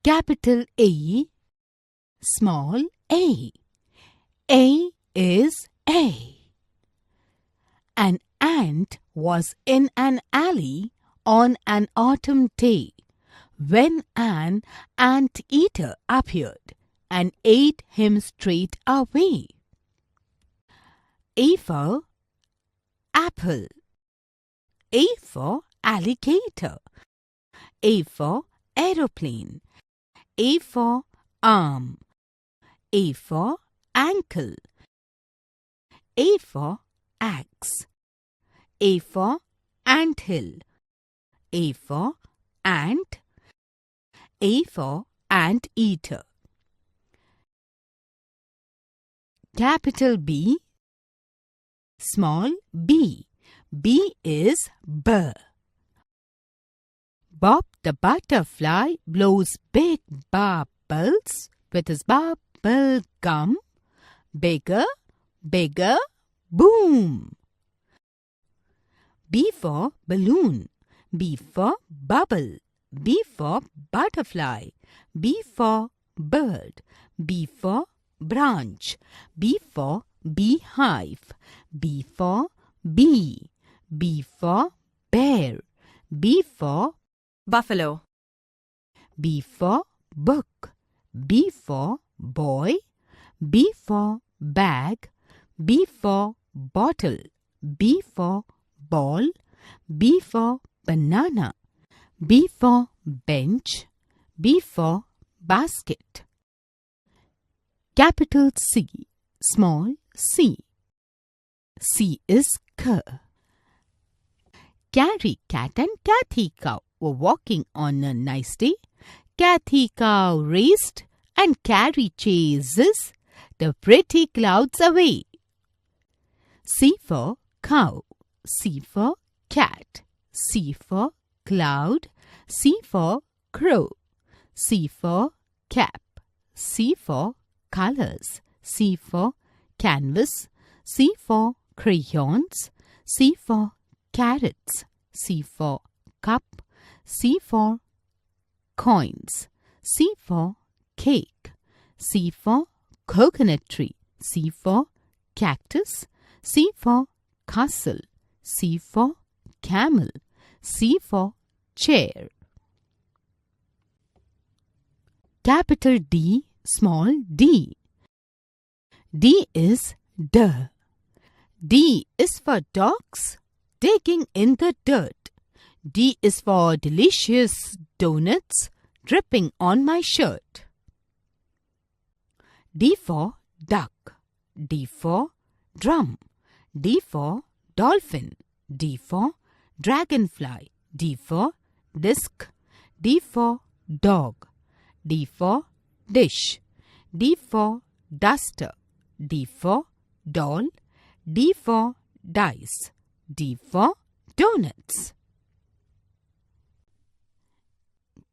Capital A, small a. A is A. An ant was in an alley on an autumn day when an ant-eater appeared and ate him straight away. A for apple. A for alligator. A for aeroplane. A for arm. A for ankle. A for axe. A for anthill. A for ant. A for anteater. Capital B, small b. B is B. Bob the butterfly blows big bubbles with his bubble gum. Bigger, bigger, boom. B for balloon. B for bubble. B for butterfly. B for bird. B for branch. B for beehive. B for bee. B for bear. B for buffalo. B for book. B for boy. B for bag. B for bottle. B for ball. B for banana. B for bench. B for basket. Capital C, small c. C is c. Carrie cat and Cathy cow were walking on a nice day. Cathy cow raced and Carrie chases the pretty clouds away. C for cow. C for cat. C for cloud. C for crow. C for cap. C for colors. C for canvas. C for crayons. C for carrots. C for cup. C for coins. C for cake. C for coconut tree. C for cactus. C for castle. C for camel. C for chair. Capital D, small d. D is D. D is for dogs digging in the dirt. D is for delicious donuts dripping on my shirt. D for duck. D for drum. D for dolphin. D for dragonfly. D for disc. D for dog. D for dish. D for duster. D for doll. D for dice. D for donuts.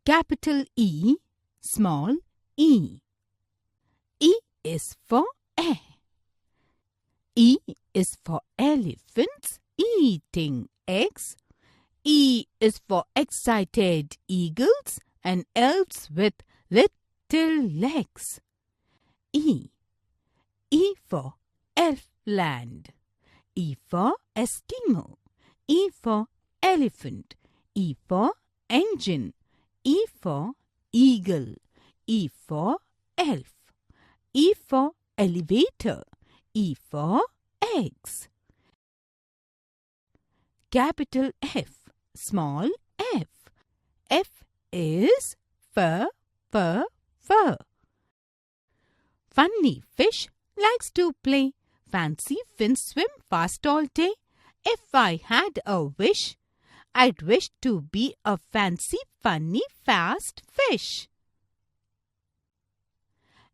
Capital E, small e. E is for air. E is for elephants eating eggs. E is for excited eagles and elves with little legs. E. E for elfland. E for Eskimo. E for elephant. E for engine. E for eagle. E for elf. E for elevator. E for eggs. Capital F, small f. F is fur. Funny fish likes to play. Fancy fins swim fast all day. If I had a wish, I'd wish to be a fancy, funny, fast fish.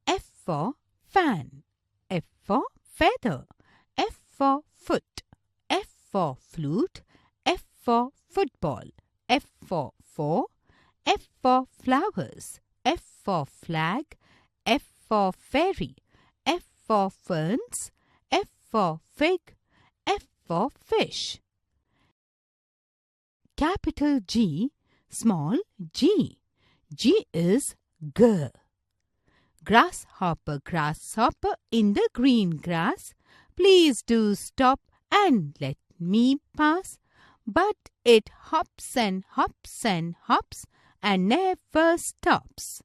F for fan. F for feather. F for foot. F for flute. F for football. F for four. F for flowers. F for flag. F for fairy. F for ferns. F for fig. F for fish. Capital G, small g. G is G. Grasshopper, grasshopper in the green grass, please do stop and let me pass. But it hops and hops and hops and never stops.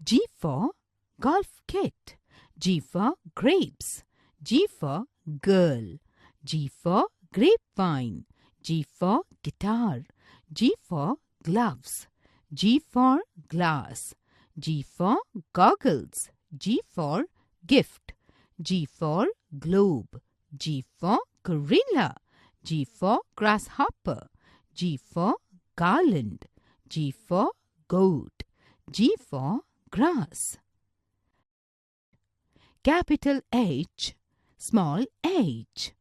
G for golf kit. G for grapes. G for girl. G for grapevine. G for guitar. G for gloves. G for glass. G for goggles. G for gift. G for globe. G for gorilla. G for grasshopper. G for garland. G for goat. G for grass. Capital H, small h.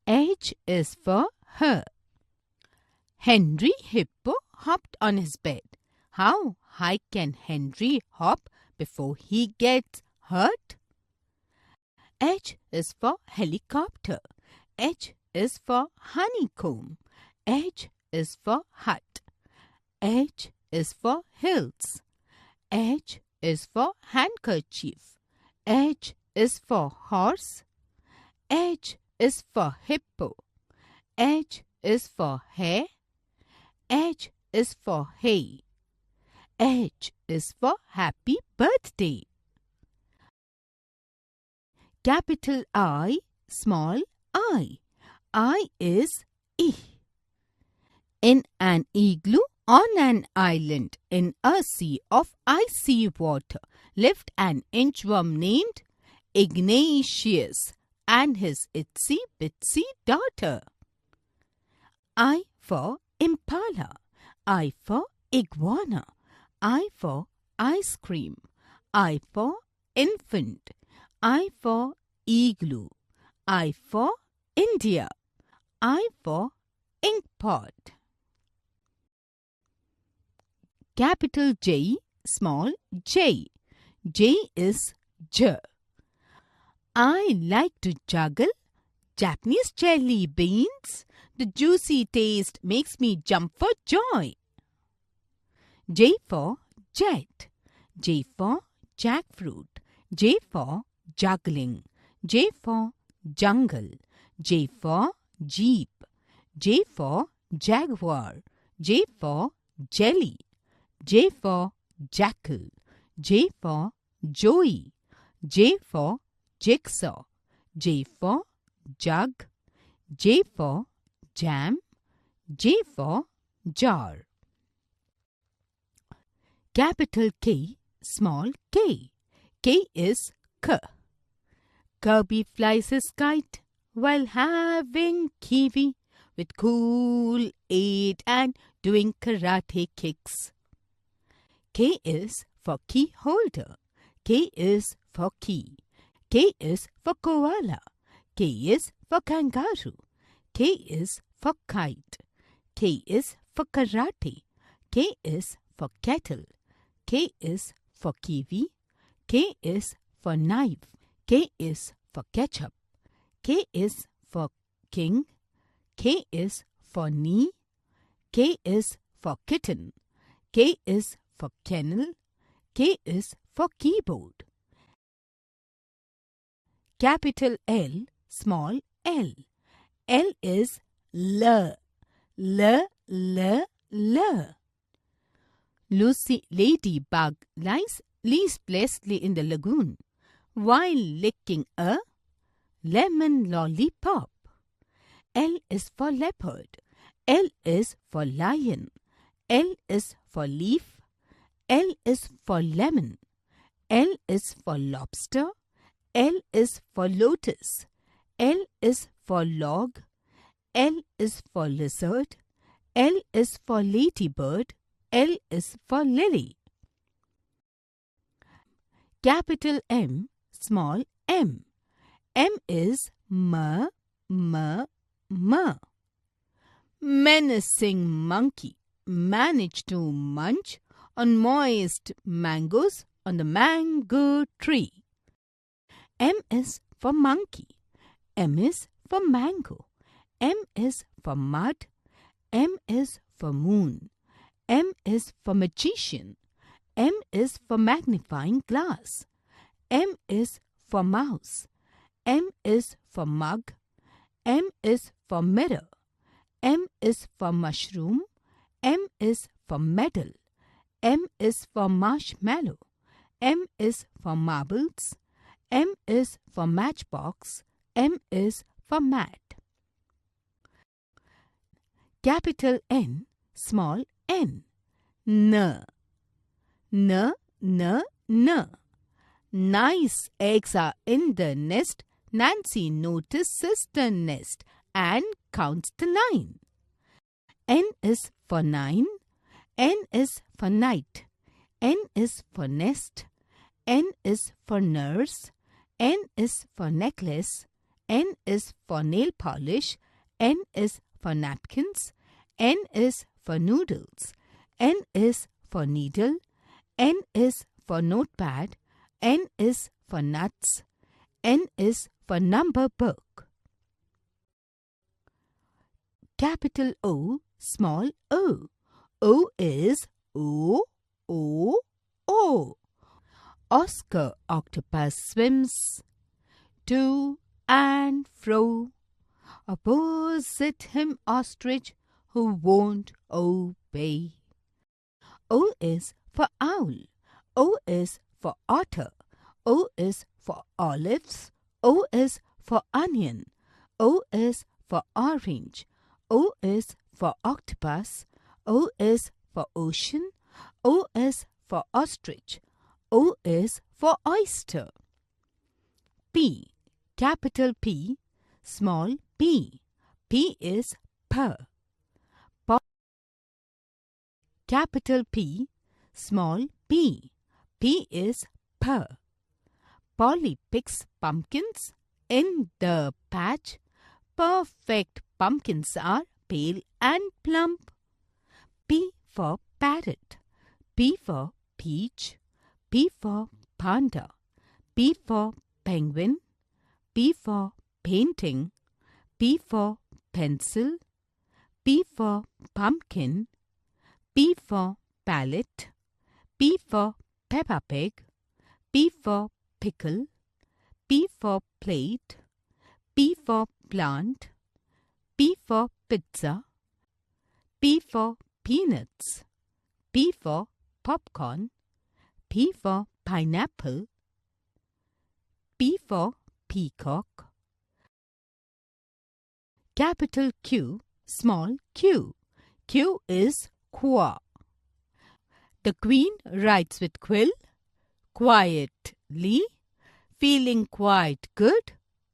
H is for her. Henry Hippo hopped on his bed. How high can Henry hop before he gets hurt? H is for helicopter. H is for honeycomb. H is for hut. H is for hills. H is for handkerchief. H is for horse. H is for hippo. H is for hare. H is for hay. H is for happy birthday. Capital I, small I. I is I. In an igloo on an island in a sea of icy water lived an inchworm named Ignatius and his itsy bitsy daughter. I for impala. I for iguana. I for ice cream. I for infant. I for igloo. I for India. I for inkpot. Capital J, small j. J is J. I like to juggle Japanese jelly beans. The juicy taste makes me jump for joy. J for jet. J for jackfruit. J for juggling. J for jungle. J for jeep. J for jaguar. J for jelly. J for jackal. J for joey. J for jigsaw. J for jug. J for jam. J for jar. Capital K, small k. K is K. Kirby flies his kite while having kiwi with cool aid and doing karate kicks. K is for key holder. K is for key. K is for koala. K is for kangaroo. K is for kite. K is for karate. K is for kettle. K is for kiwi. K is for knife. K is for ketchup. K is for king. K is for knee. K is for kitten. K is for kennel. K is for keyboard. Capital L, small l. L is L. L, L, L. Lucy Ladybug lies listlessly in the lagoon while licking a lemon lollipop. L is for leopard. L is for lion. L is for leaf. L is for lemon. L is for lobster. L is for lotus. L is for log. L is for lizard. L is for ladybird. L is for lily. Capital M, small m. M is m, m, m. Menacing monkey managed to munch on moist mangoes on the mango tree. M is for monkey. M is for mango. M is for mud. M is for moon. M is for magician. M is for magnifying glass. M is for mouse. M is for mug. M is for mirror. M is for mushroom. M is for medal. M is for marshmallow. M is for marbles. M is for matchbox. M is for mat. Capital N, small n. N. N, n, n. Nice eggs are in the nest. Nancy notices the nest and counts the 9. N is for 9. N is for night. N is for nest. N is for nurse. N is for necklace. N is for nail polish. N is for napkins. N is for noodles. N is for needle. N is for notepad. N is for nuts. N is for number book. Capital O, small o. O is O, O, O. Oscar octopus swims to and fro. Opposite him ostrich who won't obey. O is for owl. O is for otter. O is for olives. O is for onion. O is for orange. O is for octopus. O is for ocean. O is for ostrich. O is for oyster. P, capital P, small p. P is per. Capital P, small p. P is per. Polly picks pumpkins in the patch. Perfect pumpkins are pale and plump. P for parrot. P for peach. P for panda. P for penguin. P for painting. P for pencil. P for pumpkin. P for palette. P for Peppa Pig. P for pickle. P for plate. P for plant. P for pizza. P for peanuts. P for popcorn. P for pineapple. P for peacock. Capital Q, small q. Q is qua. The queen writes with quill. Quietly, feeling quite good,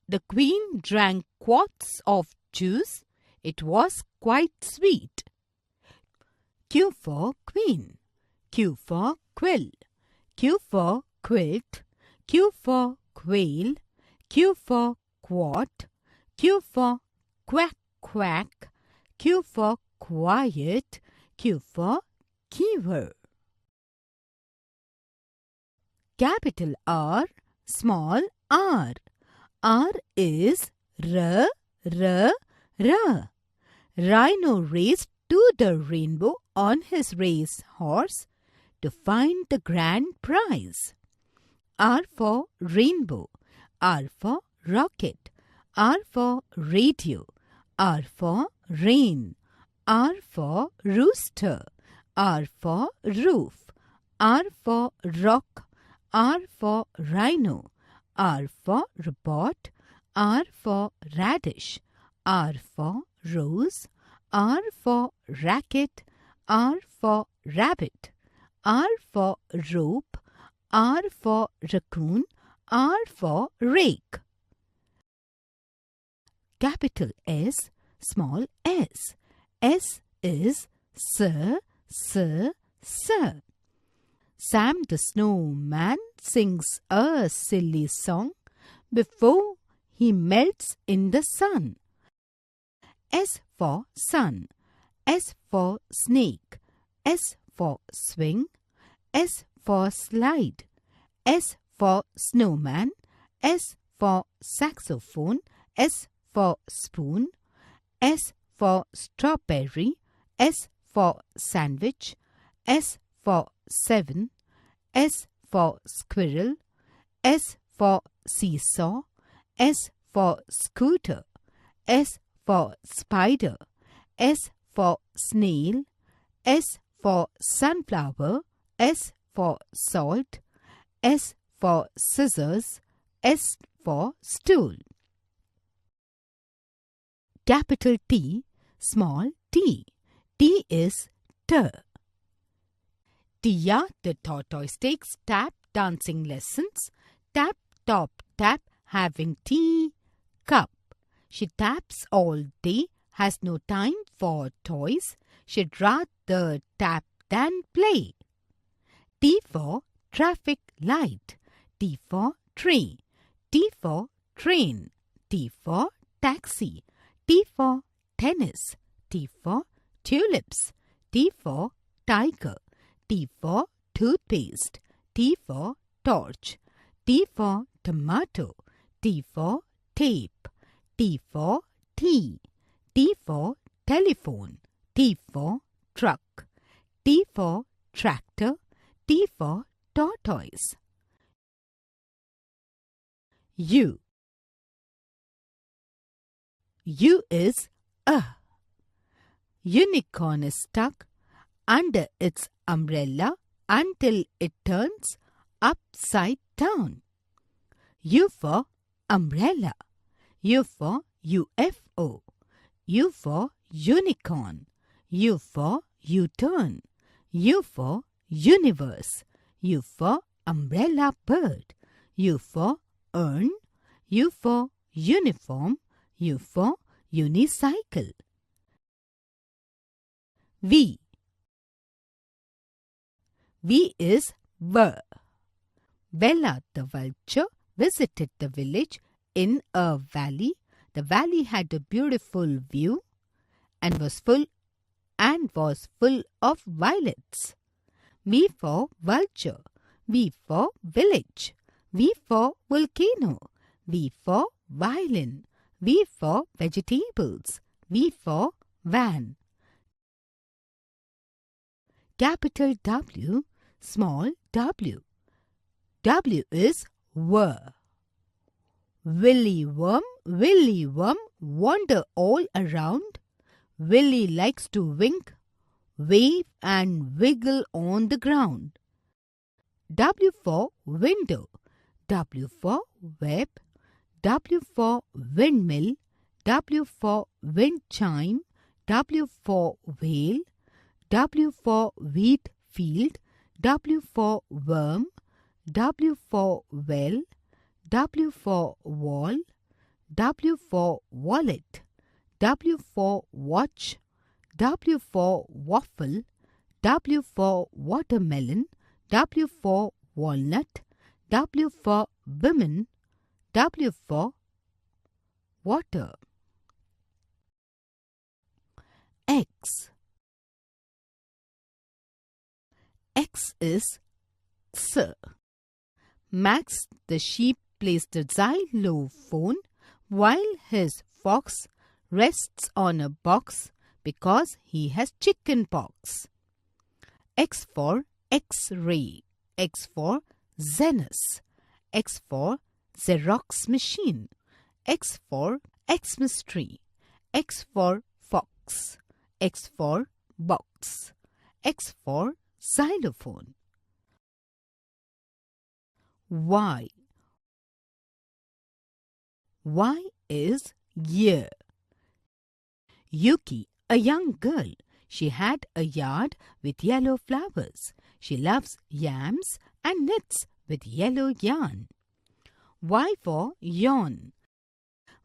the queen drank quarts of juice. It was quite sweet. Q for queen. Q for quill. Q for quilt. Q for quail. Q for quart. Q for quack quack. Q for quiet. Q for keyword. Capital R, small r. R is r, r, r. Rhino raced to the rainbow on his race horse to find the grand prize. R for rainbow. R for rocket. R for radio. R for rain. R for rooster. R for roof. R for rock. R for rhino. R for robot. R for radish. R for rose. R for racket. R for rabbit. R for rope. R for raccoon. R for rake. Capital S, small s. S is sir, sir, sir. Sam the snowman sings a silly song before he melts in the sun. S for sun. S for snake. S for swing. S for slide. S for snowman. S for saxophone. S for spoon. S for strawberry. S for sandwich. S for 7. S for squirrel. S for seesaw. S for scooter. S for spider. S for snail. S for sunflower. S for salt. S for scissors. S for stool. Capital T, small t. T is T. Tia the tortoise takes tap dancing lessons. Tap, top, tap, having tea, cup. She taps all day, has no time for toys. She'd rather tap than play. T for traffic light. T for tree. T for train. T for taxi. T for tennis. T for tulips. T for tiger. T for toothpaste. T for torch. T for tomato. T for tape. T for tea. T for telephone. T for truck. T for tractor. T for tortoise. U. U is a. Unicorn is stuck under its umbrella until it turns upside down. U for umbrella. U for UFO. U for unicorn. U for U-turn. U for universe. U for umbrella bird. U for urn. U for uniform. U for unicycle. V. V is V. Bella the vulture visited the village in a valley. The valley had a beautiful view and was full of violets. V for vulture. V for village. V for volcano. V for violin. V for vegetables. V for van. Capital W, small w. W is whir. Willy worm, wander all around. Willy likes to wink, wave and wiggle on the ground. W for window. W for web. W for windmill. W for wind chime. W for whale. W for wheat field. W for worm. W for well. W for wall. W for wallet. W for watch. W for waffle. W for watermelon. W for walnut. W for women. W for water. X. X is X. Max the sheep plays the xylophone while his fox rests on a box because he has chicken pox. X for X-ray. X for Xenos. X for Xerox machine. X for Xmas tree. X for fox. X for box. X for xylophone. Y. Y is year. Yuki, a young girl. She had a yard with yellow flowers. She loves yams and knits with yellow yarn. Y for yawn.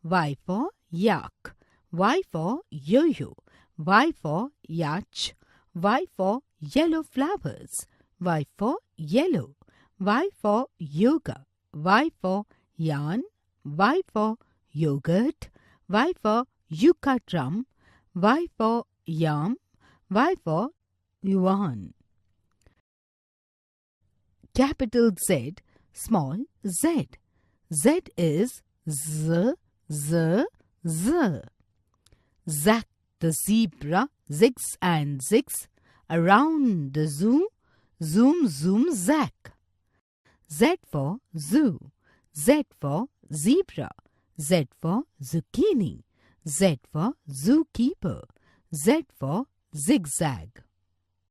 Y for yak. Y for yo-yo. Y for yacht. Y for yellow flowers. Y for yellow. Y for yoga. Y for yarn. Y for yogurt. Y for yucca drum. Y for yam. Y for yuan. Capital Z, small z. Z is z, z, z. Zack the zebra zigs and zigs around the zoo. Zoom, zoom, zack. Z for zoo. Z for zebra. Z for zucchini. Z for zookeeper. Z for zigzag.